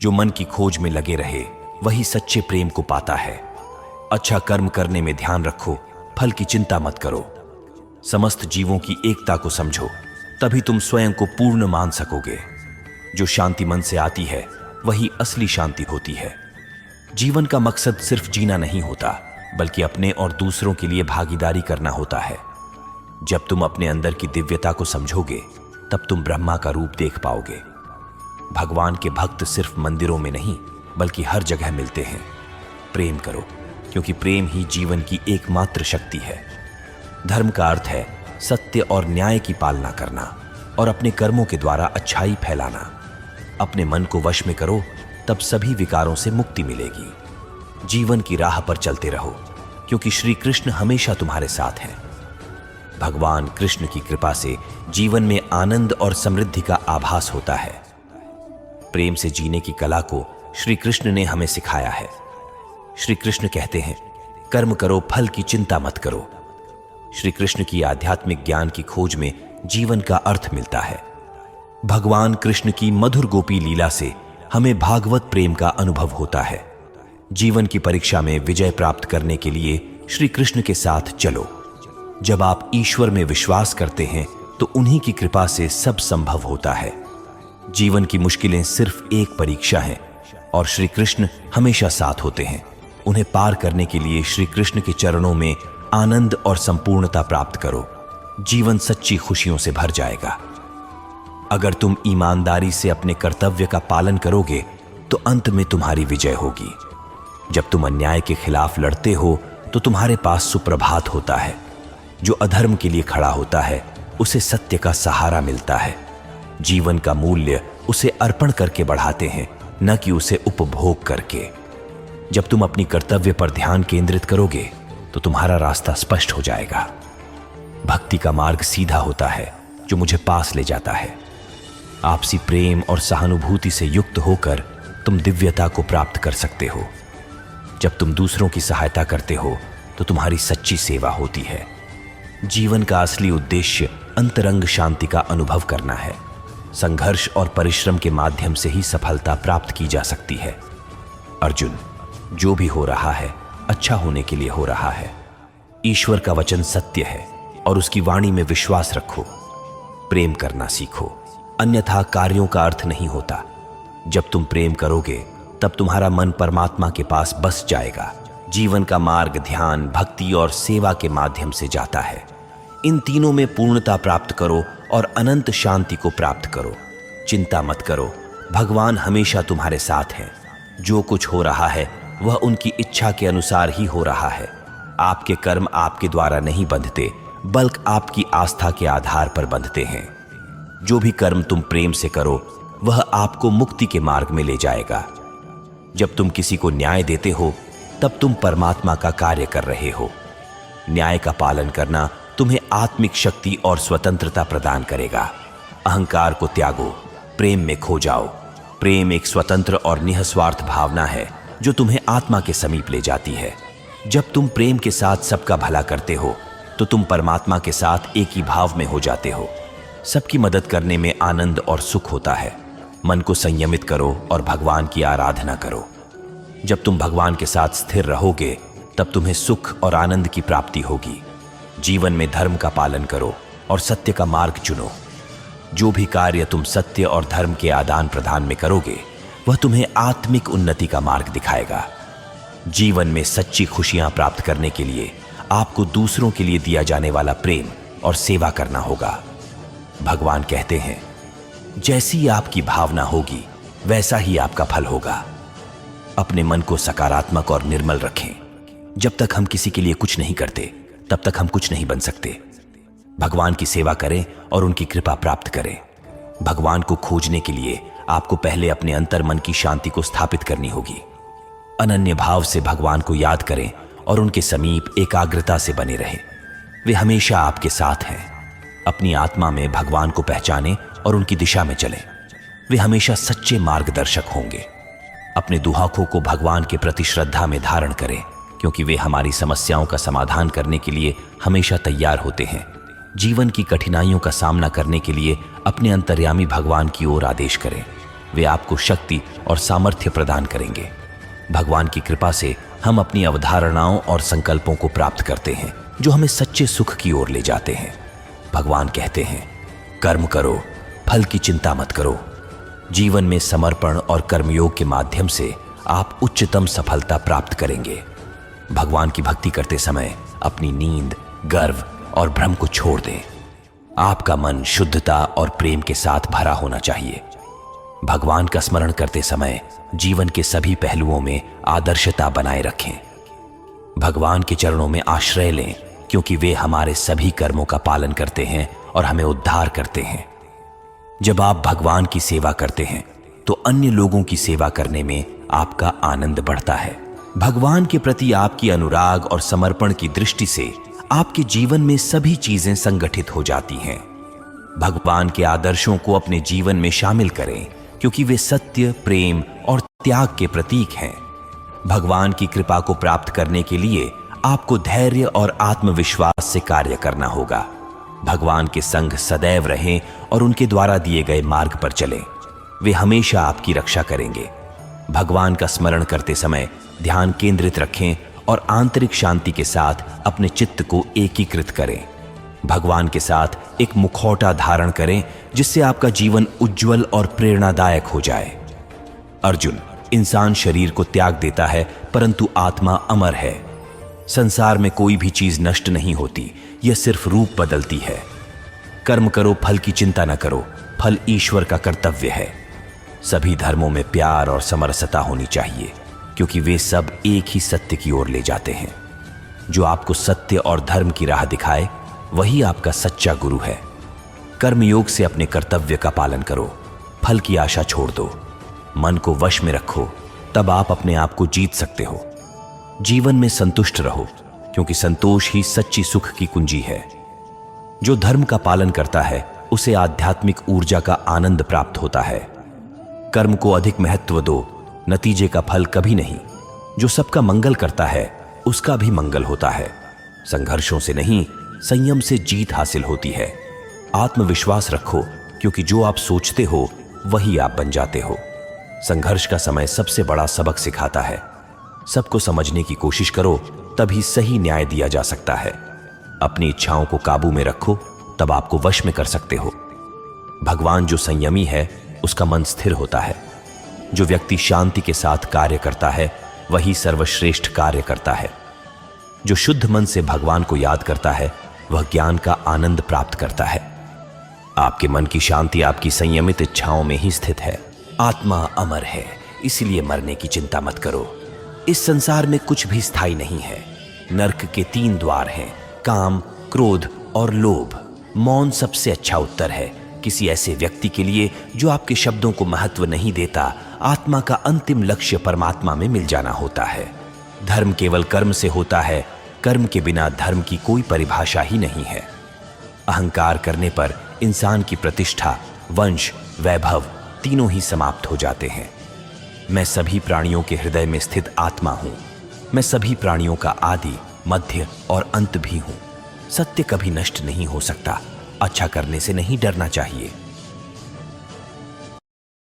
जो मन की खोज में लगे रहे वही सच्चे प्रेम को पाता है। अच्छा कर्म करने में ध्यान रखो, फल की चिंता मत करो। समस्त जीवों की एकता को समझो, तभी तुम स्वयं को पूर्ण मान सकोगे। जो शांति मन से आती है वही असली शांति होती है। जीवन का मकसद सिर्फ जीना नहीं होता, बल्कि अपने और दूसरों के लिए भागीदारी करना होता है। जब तुम अपने अंदर की दिव्यता को समझोगे तब तुम ब्रह्मा का रूप देख पाओगे। भगवान के भक्त सिर्फ मंदिरों में नहीं बल्कि हर जगह मिलते हैं। प्रेम करो, क्योंकि प्रेम ही जीवन की एकमात्र शक्ति है। धर्म का अर्थ है सत्य और न्याय की पालना करना और अपने कर्मों के द्वारा अच्छाई फैलाना। अपने मन को वश में करो, तब सभी विकारों से मुक्ति मिलेगी। जीवन की राह पर चलते रहो, क्योंकि श्री कृष्ण हमेशा तुम्हारे साथ हैं। भगवान कृष्ण की कृपा से जीवन में आनंद और समृद्धि का आभास होता है। प्रेम से जीने की कला को श्री कृष्ण ने हमें सिखाया है। श्री कृष्ण कहते हैं, कर्म करो, फल की चिंता मत करो। श्री कृष्ण की आध्यात्मिक ज्ञान की खोज में जीवन का अर्थ मिलता है। भगवान कृष्ण की मधुर गोपी लीला से हमें भागवत प्रेम का अनुभव होता है। जीवन की परीक्षा में विजय प्राप्त करने के लिए श्री कृष्ण के साथ चलो। जब आप ईश्वर में विश्वास करते हैं तो उन्हीं की कृपा से सब संभव होता है। जीवन की मुश्किलें सिर्फ एक परीक्षा है और श्री कृष्ण हमेशा साथ होते हैं। उन्हें पार करने के लिए श्री कृष्ण के चरणों में आनंद और संपूर्णता प्राप्त करो। जीवन सच्ची खुशियों से भर जाएगा। अगर तुम ईमानदारी से अपने कर्तव्य का पालन करोगे तो अंत में तुम्हारी विजय होगी। जब तुम अन्याय के खिलाफ लड़ते हो तो तुम्हारे पास सुप्रभात होता है। जो अधर्म के लिए खड़ा होता है उसे सत्य का सहारा मिलता है। जीवन का मूल्य उसे अर्पण करके बढ़ाते हैं, न कि उसे उपभोग करके। जब तुम अपनी कर्तव्य पर ध्यान केंद्रित करोगे तो तुम्हारा रास्ता स्पष्ट हो जाएगा। भक्ति का मार्ग सीधा होता है जो मुझे पास ले जाता है। आपसी प्रेम और सहानुभूति से युक्त होकर तुम दिव्यता को प्राप्त कर सकते हो। जब तुम दूसरों की सहायता करते हो तो तुम्हारी सच्ची सेवा होती है। जीवन का असली उद्देश्य अंतरंग शांति का अनुभव करना है। संघर्ष और परिश्रम के माध्यम से ही सफलता प्राप्त की जा सकती है। अर्जुन, जो भी हो रहा है अच्छा होने के लिए हो रहा है। ईश्वर का वचन सत्य है और उसकी वाणी में विश्वास रखो। प्रेम करना सीखो, अन्यथा कार्यों का अर्थ नहीं होता। जब तुम प्रेम करोगे तब तुम्हारा मन परमात्मा के पास बस जाएगा। जीवन का मार्ग ध्यान, भक्ति और सेवा के माध्यम से जाता है। इन तीनों में पूर्णता प्राप्त करो और अनंत शांति को प्राप्त करो। चिंता मत करो, भगवान हमेशा तुम्हारे साथ हैं। जो कुछ हो रहा है वह उनकी इच्छा के अनुसार ही हो रहा है। आपके कर्म आपके द्वारा नहीं बंधते, बल्कि आपकी आस्था के आधार पर बंधते हैं। जो भी कर्म तुम प्रेम से करो वह आपको मुक्ति के मार्ग में ले जाएगा। जब तुम किसी को न्याय देते हो तब तुम परमात्मा का कार्य कर रहे हो। न्याय का पालन करना तुम्हें आत्मिक शक्ति और स्वतंत्रता प्रदान करेगा। अहंकार को त्यागो, प्रेम में खो जाओ। प्रेम एक स्वतंत्र और निःस्वार्थ भावना है जो तुम्हें आत्मा के समीप ले जाती है। जब तुम प्रेम के साथ सबका भला करते हो तो तुम परमात्मा के साथ एक ही भाव में हो जाते हो। सबकी मदद करने में आनंद और सुख होता है। मन को संयमित करो और भगवान की आराधना करो। जब तुम भगवान के साथ स्थिर रहोगे तब तुम्हें सुख और आनंद की प्राप्ति होगी। जीवन में धर्म का पालन करो और सत्य का मार्ग चुनो। जो भी कार्य तुम सत्य और धर्म के आदान प्रदान में करोगे वह तुम्हें आत्मिक उन्नति का मार्ग दिखाएगा। जीवन में सच्ची खुशियां प्राप्त करने के लिए आपको दूसरों के लिए दिया जाने वाला प्रेम और सेवा करना होगा। भगवान कहते हैं, जैसी आपकी भावना होगी वैसा ही आपका फल होगा। अपने मन को सकारात्मक और निर्मल रखें। जब तक हम किसी के लिए कुछ नहीं करते तब तक हम कुछ नहीं बन सकते। भगवान की सेवा करें और उनकी कृपा प्राप्त करें। भगवान को खोजने के लिए आपको पहले अपने अंतर मन की शांति को स्थापित करनी होगी। अनन्य भाव से भगवान को याद करें और उनके समीप एकाग्रता से बने रहें। वे हमेशा आपके साथ हैं। अपनी आत्मा में भगवान को पहचानें और उनकी दिशा में चलें। वे हमेशा सच्चे मार्गदर्शक होंगे। अपने दुहाकों को भगवान के प्रति श्रद्धा में धारण करें, क्योंकि वे हमारी समस्याओं का समाधान करने के लिए हमेशा तैयार होते हैं। जीवन की कठिनाइयों का सामना करने के लिए अपने अंतर्यामी भगवान की ओर आदेश करें। वे आपको शक्ति और सामर्थ्य प्रदान करेंगे। भगवान की कृपा से हम अपनी अवधारणाओं और संकल्पों को प्राप्त करते हैं जो हमें सच्चे सुख की ओर ले जाते हैं। भगवान कहते हैं, कर्म करो, फल की चिंता मत करो। जीवन में समर्पण और कर्मयोग के माध्यम से आप उच्चतम सफलता प्राप्त करेंगे। भगवान की भक्ति करते समय अपनी नींद, गर्व और भ्रम को छोड़ दें। आपका मन शुद्धता और प्रेम के साथ भरा होना चाहिए। भगवान का स्मरण करते समय जीवन के सभी पहलुओं में आदर्शता बनाए रखें। भगवान के चरणों में आश्रय लें, क्योंकि वे हमारे सभी कर्मों का पालन करते हैं और हमें उद्धार करते हैं। जब आप भगवान की सेवा करते हैं तो अन्य लोगों की सेवा करने में आपका आनंद बढ़ता है। भगवान के प्रति आपकी अनुराग और समर्पण की दृष्टि से आपके जीवन में सभी चीजें संगठित हो जाती हैं। भगवान के आदर्शों को अपने जीवन में शामिल करें, क्योंकि वे सत्य, प्रेम और त्याग के प्रतीक हैं। भगवान की कृपा को प्राप्त करने के लिए आपको धैर्य और आत्मविश्वास से कार्य करना होगा। भगवान के संग सदैव रहें और उनके द्वारा दिए गए मार्ग पर चलें। वे हमेशा आपकी रक्षा करेंगे। भगवान का स्मरण करते समय ध्यान केंद्रित रखें और आंतरिक शांति के साथ अपने चित्त को एकीकृत करें। भगवान के साथ एक मुखौटा धारण करें, जिससे आपका जीवन उज्जवल और प्रेरणादायक हो जाए। अर्जुन, इंसान शरीर को त्याग देता है, परंतु आत्मा अमर है। संसार में कोई भी चीज नष्ट नहीं होती, यह सिर्फ रूप बदलती है। कर्म करो, फल की चिंता न करो, फल ईश्वर का कर्तव्य है। सभी धर्मों में प्यार और समरसता होनी चाहिए, क्योंकि वे सब एक ही सत्य की ओर ले जाते हैं। जो आपको सत्य और धर्म की राह दिखाए, वही आपका सच्चा गुरु है। कर्मयोग से अपने कर्तव्य का पालन करो, फल की आशा छोड़ दो। मन को वश में रखो, तब आप अपने आप को जीत सकते हो। जीवन में संतुष्ट रहो, क्योंकि संतोष ही सच्ची सुख की कुंजी है। जो धर्म का पालन करता है, उसे आध्यात्मिक ऊर्जा का आनंद प्राप्त होता है। कर्म को अधिक महत्व दो, नतीजे का फल कभी नहीं। जो सबका मंगल करता है, उसका भी मंगल होता है। संघर्षों से नहीं, संयम से जीत हासिल होती है। आत्मविश्वास रखो, क्योंकि जो आप सोचते हो वही आप बन जाते हो। संघर्ष का समय सबसे बड़ा सबक सिखाता है। सबको समझने की कोशिश करो, तभी सही न्याय दिया जा सकता है। अपनी इच्छाओं को काबू में रखो, तब आपको वश में कर सकते हो। भगवान जो संयमी है, उसका मन स्थिर होता है। जो व्यक्ति शांति के साथ कार्य करता है, वही सर्वश्रेष्ठ कार्य करता है। जो शुद्ध मन से भगवान को याद करता है, वह ज्ञान का आनंद प्राप्त करता है। आपके मन की शांति आपकी संयमित इच्छाओं में ही स्थित है। आत्मा अमर है, इसलिए मरने की चिंता मत करो। इस संसार में कुछ भी स्थायी नहीं है। नरक के 3 द्वार हैं, काम, क्रोध और लोभ। मौन सबसे अच्छा उत्तर है किसी ऐसे व्यक्ति के लिए जो आपके शब्दों को महत्व नहीं देता। आत्मा का अंतिम लक्ष्य परमात्मा में मिल जाना होता है। धर्म केवल कर्म से होता है, कर्म के बिना धर्म की कोई परिभाषा ही नहीं है। अहंकार करने पर इंसान की प्रतिष्ठा, वंश, वैभव तीनों ही समाप्त हो जाते हैं। मैं सभी प्राणियों के हृदय में स्थित आत्मा हूं। मैं सभी प्राणियों का आदि, मध्य और अंत भी हूं। सत्य कभी नष्ट नहीं हो सकता। अच्छा करने से नहीं डरना चाहिए।